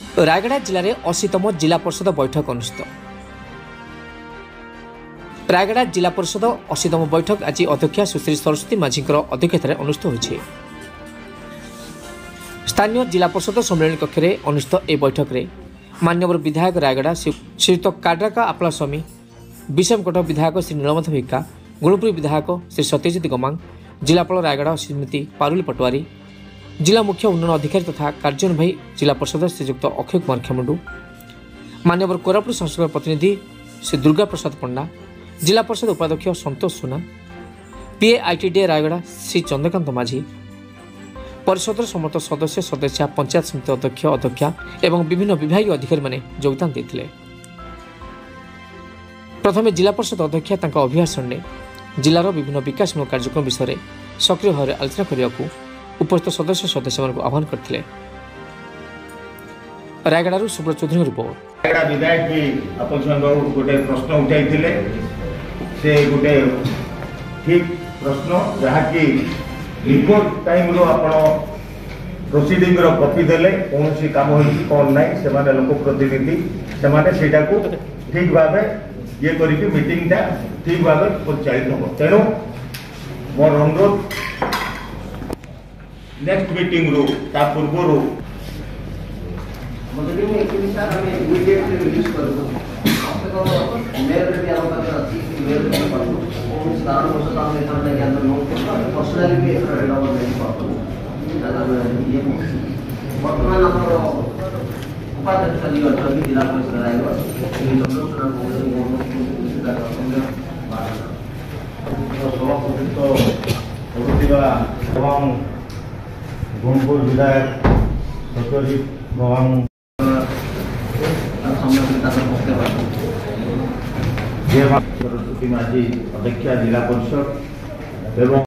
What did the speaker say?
रायगड़ा जिले में 80तम जिला परिषद बैठक अनुष्ठित। रायगड़ा जिला परिषद 80तम बैठक आज अध्यक्षा सुश्री सरस्वती माझी अध्यक्षतार अनुष्ठित होइछि। स्थानीय जिला परिषद सम्मेलन कक्ष में अनुष्ठित यह बैठक में मान्यवर विधायक रायगड़ा श्रीयुक्त काड्राका आपला स्वामी, विषमकट विधायक श्री नीलमथ भिक्का, गुणपुरी विधायक श्री सत्यजित गमांग, जिलापाल रायगड़ा श्रीमती पारुली पटवारी, जिला मुख्य उन्नयन अधिकारी तथा कार्यनिर्वाही जिला परिषद श्रीयुक्त अक्षय कुमार खेमुंडू, मान्यवर कोरापुट संसदीय प्रतिनिधि श्री दुर्गा प्रसाद पंडा, जिला परिषद उपाध्यक्ष संतोष सुना, पीएआईटीडी रायगड़ा श्री चंद्रकांत माझी, परिषद समस्त सदस्य सदस्या, पंचायत समिति अध्यक्ष अध्यक्षा एवं विभिन्न विभागीय अधिकारी माने योगदान देथिले। प्रथमे जिला परिषद अध्यक्षा तांका अभिभाषण ने जिलार विभिन्न विकासमूलक कार्यक्रम विषय में सक्रिय भाव में आलोचना करने को उपस्थित सदस्य सदस्य आह्वान करथिले। रायगड़ा सुब्रत चौधरी रिपोर्ट। रायगड़ा विधायक भी अपन गोटे प्रश्न उठाई से गोटे ठीक प्रश्न जहाँकि रिपोर्ट टाइम रो आपण प्रोसीडिंग रो कॉपी देले कौन सी काम होई कौन नहीं से माने लोक प्रतिनिधि से माने सेटा को ठीक भाबे ये करी कि मीटिंग ता ठीक भाबे परिचालित हो। तेनो मोर अनुरोध नेक्स्ट मीटिंग रो ता पूर्व रो मतलब में एक्चुअली सर हमें इमीडिएटली रिलीज कर दो। आपसे को मेल पे भी आवश्यकता है मेल पे पढ़ो और सारा वर्ष काम में करने के अंदर नोट करना पर्सनली भी एक डेवलपमेंट नहीं पाता दादा ये वर्तमान हमारा उपाध्यक्ष जी अध्यक्ष जिला परिषद रायगढ़ ये चंद्रशेखर एवं गुणपुर विधायक सत्यजित गमांग सरस्वती माझी अध्यक्षा जिला परिषद एवं